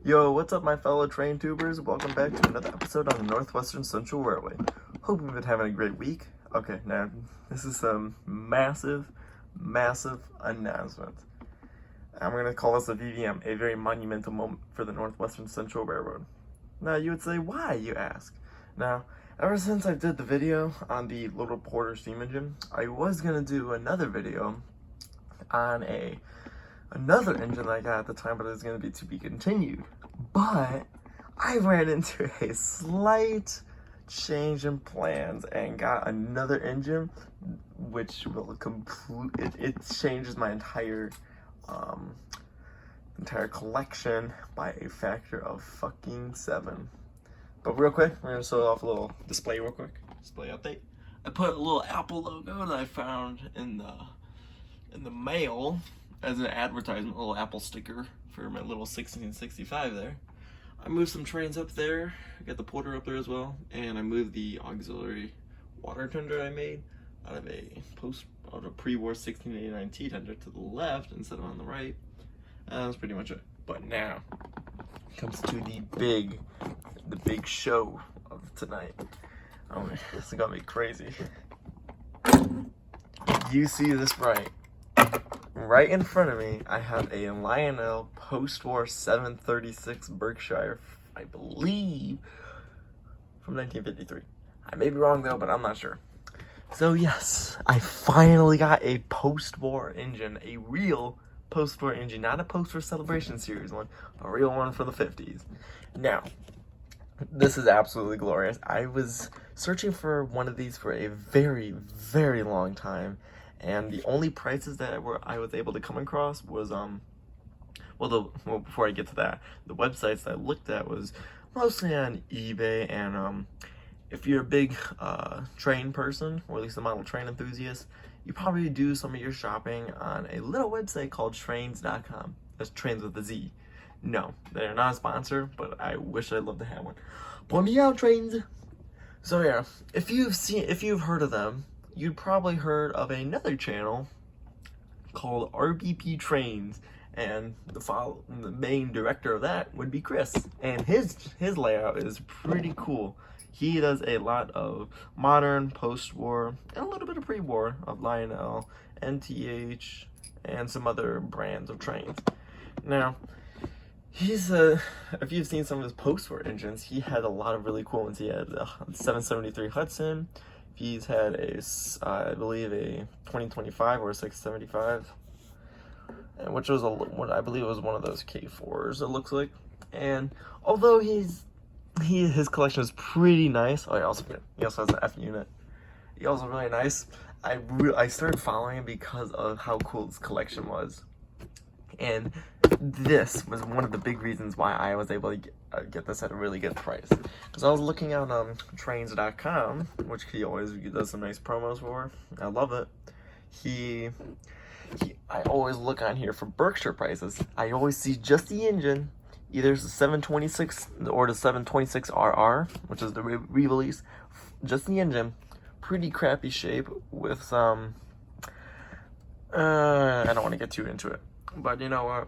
Yo, what's up, my fellow train tubers? Welcome back to another episode on the Northwestern Central Railway. Hope you've been having a great week. Okay, now, this is some massive announcement. I'm going to call this a VVM, a very monumental moment for the Northwestern Central Railroad. Now, you would say, why, you ask? Now, ever since I did the video on the Little Porter steam engine, I was going to do another video on another engine that I got at the time, but it's going to be to be continued. But I ran into a slight change in plans and got another engine, which will it changes my entire collection by a factor of fucking 7. But real quick, we're gonna show off a little display real quick. Display update. I put a little Apple logo that I found in the mail as an advertisement, a little Apple sticker for my little 1665 there. I moved some trains up there, I got the porter up there as well, and I moved the auxiliary water tender I made out of a pre-war 1689 T tender to the left instead of on the right. That's pretty much it. But now comes to the big show of tonight. Oh, this is gonna be crazy. You see this right in front of me, I have a Lionel post-war 736 Berkshire, I believe, from 1953. I may be wrong though, but I'm not sure. So yes, I finally got a post-war engine, a real post-war engine, not a post-war celebration series one, a real one from the 50s. Now, this is absolutely glorious. I was searching for one of these for a very, very long time, and the only prices that I was able to come across was before I get to that, the websites that I looked at was mostly on eBay, and if you're a big train person, or at least a model train enthusiast, you probably do some of your shopping on a little website called trains.com. That's trains with a Z. No, they're not a sponsor, but I wish I'd love to have one. Point me out, trains. So yeah, if you've heard of them, you'd probably heard of another channel called RBP Trains, and the main director of that would be Chris, and his layout is pretty cool. He does a lot of modern, post-war, and a little bit of pre-war of Lionel, NTH, and some other brands of trains. Now, he's if you've seen some of his post-war engines, he had a lot of really cool ones. He had a 773 Hudson. He's had I believe a 2025 or a 675, and which was what I believe was one of those K4s. It looks like, and although his collection is pretty nice. Oh, he also has an F unit. He also really nice. I started following him because of how cool his collection was, and this was one of the big reasons why I was able to get this at a really good price. Because I was looking on trains.com, which he always does some nice promos for. I love it. I always look on here for Berkshire prices. I always see just the engine, either the 726 or the 726RR, which is the re-release. Just the engine, pretty crappy shape with some. I don't want to get too into it, but you know what?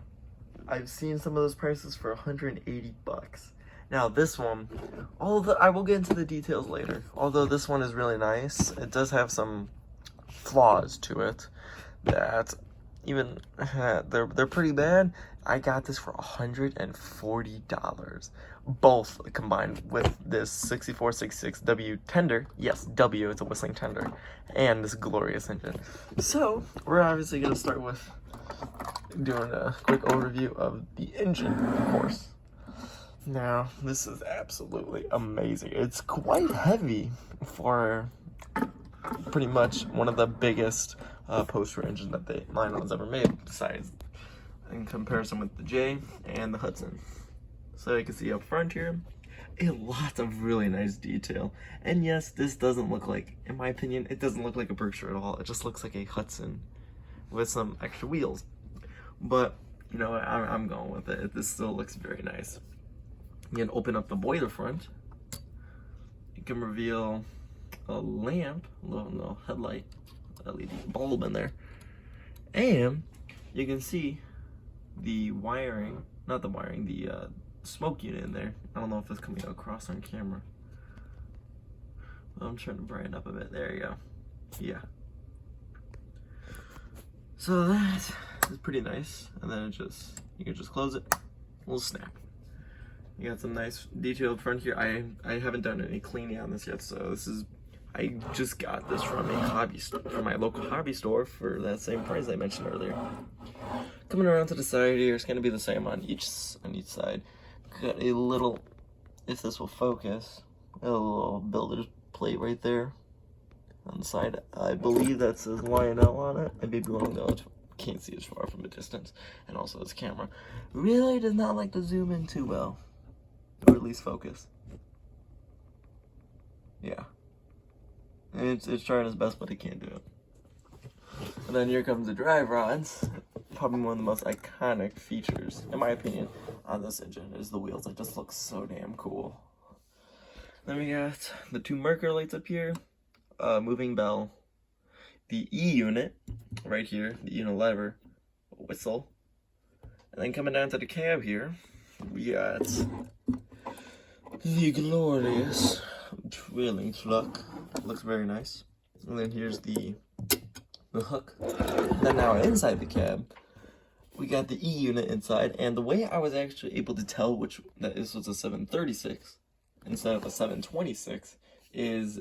I've seen some of those prices for $180. Now this one, I will get into the details later. Although this one is really nice, it does have some flaws to it that even they're pretty bad. I got this for $140, both combined with this 6466W tender. Yes, W, it's a whistling tender, and this glorious engine. So we're obviously gonna start with doing a quick overview of the engine, of course. Now, this is absolutely amazing. It's quite heavy for pretty much one of the biggest post-war engines that Lionel's ever made, besides in comparison with the J and the Hudson. So you can see up front here, a lot of really nice detail. And yes, this doesn't look like, in my opinion, it doesn't look like a Berkshire at all. It just looks like a Hudson with some extra wheels. But, you know, I'm going with it. This still looks very nice. You can open up the boiler front. You can reveal a lamp, a little headlight, LED bulb in there. And you can see the wiring, not the wiring, smoke unit in there. I don't know if it's coming across on camera. I'm trying to brighten up a bit. There you go. Yeah. So that is pretty nice. And then you can just close it. A little snap. You got some nice detailed front here. I haven't done any cleaning on this yet, so I just got this from from my local hobby store for that same price I mentioned earlier. Coming around to the side here, it's gonna be the same on each side. Got a little, if this will focus, a little builder's plate right there on the side. I believe that says Lionel on it. I may be wrong though. Can't see as far from a distance. And also this camera really does not like to zoom in too well, or at least focus. Yeah, it's trying its best, but it can't do it. And then here comes the drive rods. Probably one of the most iconic features, in my opinion, on this engine is the wheels. It just looks so damn cool. Then we got the two marker lights up here, moving bell, the E unit right here, the unilever whistle, and then coming down to the cab here, we got the glorious trailing truck. Looks very nice. And then here's the hook. And then now inside the cab, we got the E unit inside, and the way I was actually able to tell that this was a 736 instead of a 726 is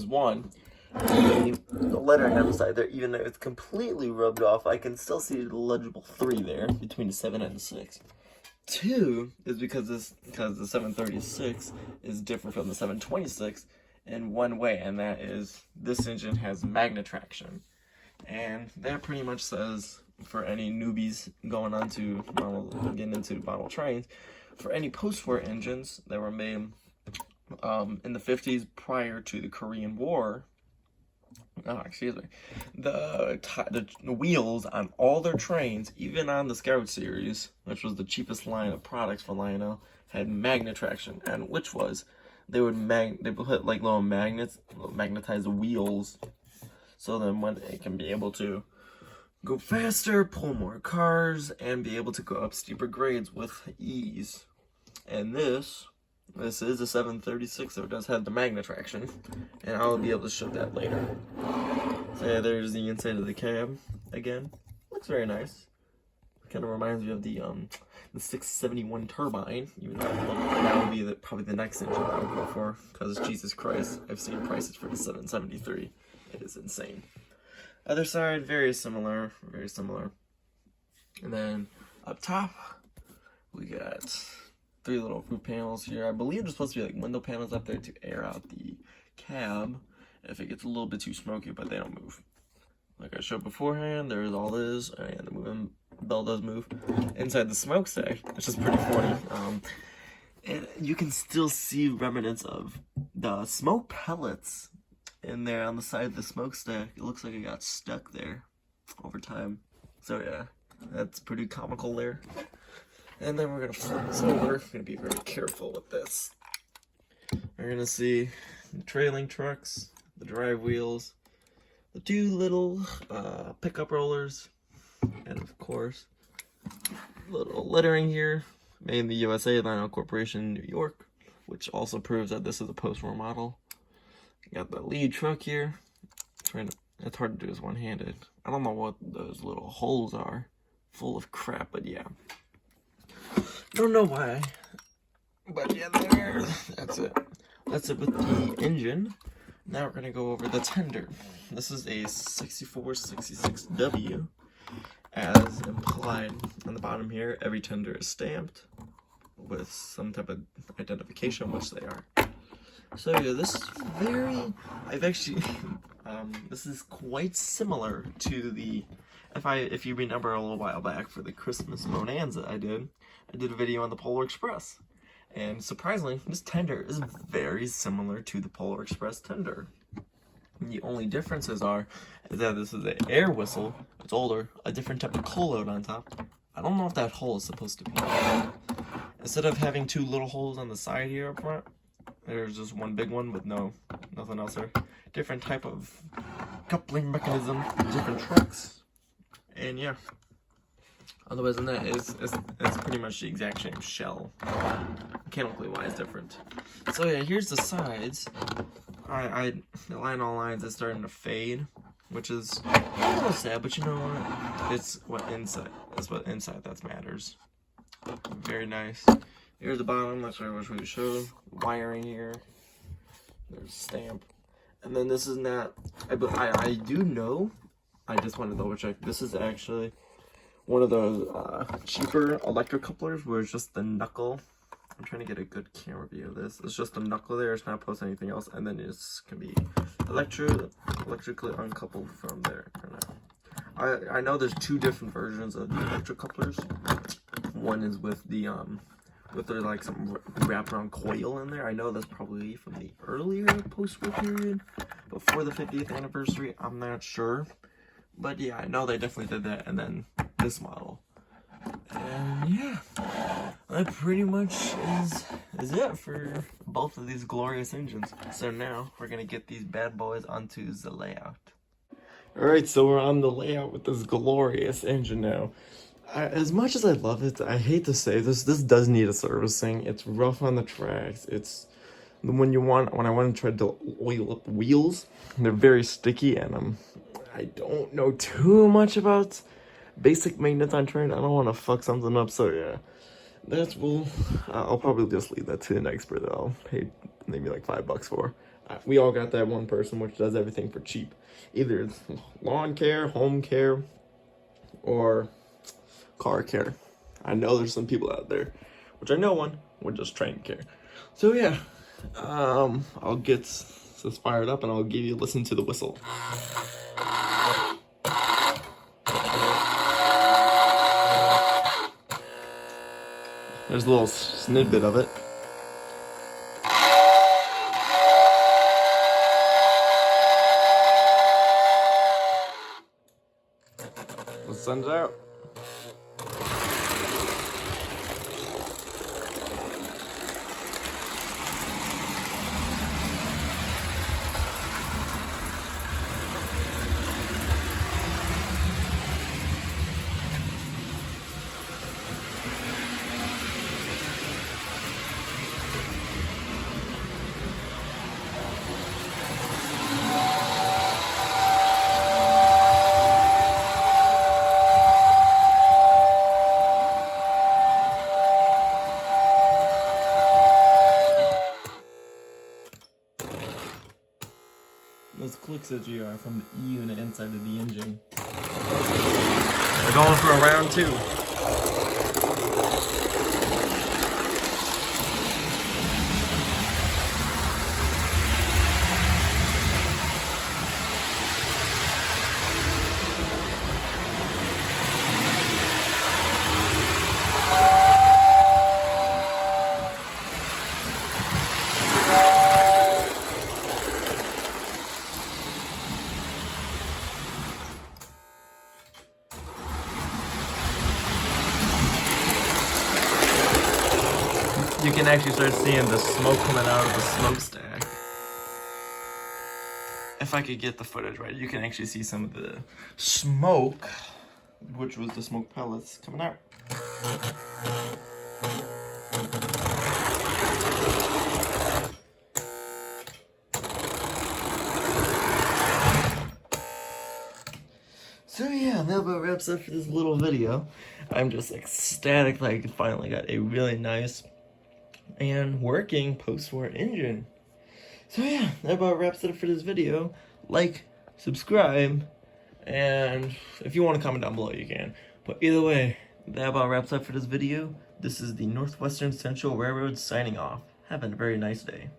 one, the lettering on the side there, even though it's completely rubbed off, I can still see the legible 3 there between the 7 and the 6. 2 is because the 736 is different from the 726 in one way, and that is this engine has magnet traction. And that pretty much says, for any newbies getting into model trains, for any post-war engines that were made in the 50s prior to the Korean War, the wheels on all their trains, even on the Scout series, which was the cheapest line of products for Lionel, had magnet traction, and which was they would put like little magnets, magnetize the wheels, so then when it can be able to go faster, pull more cars, and be able to go up steeper grades with ease. And this is a 736, so it does have the magnet traction, and I'll be able to show that later. So yeah, there's the inside of the cab again. Looks very nice. Kind of reminds me of the 671 turbine, even though that would be probably the next engine I would go for, because Jesus Christ, I've seen prices for the 773. It is insane. Other side, very similar. And then up top, we got 3 little roof panels here. I believe there's supposed to be like window panels up there to air out the cab if it gets a little bit too smoky, but they don't move. Like I showed beforehand, there's all this, and the moving bell does move. Inside the smokestack, which is pretty funny, and you can still see remnants of the smoke pellets in there on the side of the smokestack. It looks like it got stuck there over time. So yeah, that's pretty comical there. And then we're gonna flip this over. We're gonna be very careful with this. We're gonna see the trailing trucks, the drive wheels, the 2 little pickup rollers, and of course, little lettering here, made in the USA, Lionel Corporation, New York, which also proves that this is a post-war model. Got the lead truck here. It's hard to do this one-handed. I don't know what those little holes are, full of crap, but yeah. Don't know why, but yeah, that's it. That's it with the engine. Now we're gonna go over the tender. This is a 6466W, as implied on the bottom here. Every tender is stamped with some type of identification, which they are. So yeah, this is this is quite similar to the, if you remember a little while back for the Christmas Bonanza I did a video on the Polar Express. And surprisingly, this tender is very similar to the Polar Express tender. The only differences is that this is an air whistle, it's older, a different type of coal load on top. I don't know if that hole is supposed to be. Instead of having 2 little holes on the side here up front, there's just one big one with nothing else there. Different type of coupling mechanism, different trucks. And yeah, Otherwise than that, it's pretty much the exact same shell. Mechanically wise, different. So yeah, here's the sides. The Lionel lines is starting to fade, which is a little sad, but you know what? It's what inside that matters. Very nice. Here's the bottom. That's what I wish we would show. Wiring here. There's a stamp. And then this is not. I do know. I just want to double check. This is actually one of those cheaper electric couplers where it's just the knuckle. I'm trying to get a good camera view of this. It's just the knuckle there. It's not posting anything else, and then it can be electrically uncoupled from there for now. I know there's two different versions of the electric couplers. One is with the like some wrapped around coil in there. I know that's probably from the earlier post-war period, before the 50th anniversary. I'm not sure, but yeah, I know they definitely did that. And then this model, and yeah, that pretty much is it for both of these glorious engines. So now we're gonna get these bad boys onto the layout. All right, so we're on the layout with this glorious engine now. As much as I love it, I hate to say this does need a servicing. It's rough on the tracks. It's when I want to try to oil up the wheels, they're very sticky, and I don't know too much about basic maintenance on train. I don't want to fuck something up, so yeah, I'll probably just leave that to an expert that I'll pay maybe like $5 for. We all got that one person which does everything for cheap. Either it's lawn care, home care, or car care. I know there's some people out there, which I know one would just train care. So yeah, I'll get this fired up and I'll give you a listen to the whistle. There's a little snippet of it. Let's send it out. Those clicks that you are from the E unit inside of the engine. We're going for a round 2. You can actually start seeing the smoke coming out of the smokestack. If I could get the footage right, you can actually see some of the smoke, which was the smoke pellets, coming out. So yeah, that about wraps up for this little video. I'm just ecstatic that I finally got a really nice and working post-war engine. So yeah, that about wraps it up for this video. Like, subscribe, and if you want to comment down below, you can. But either way, that about wraps up for this video. This is the Northwestern Central Railroad signing off. Have a very nice day.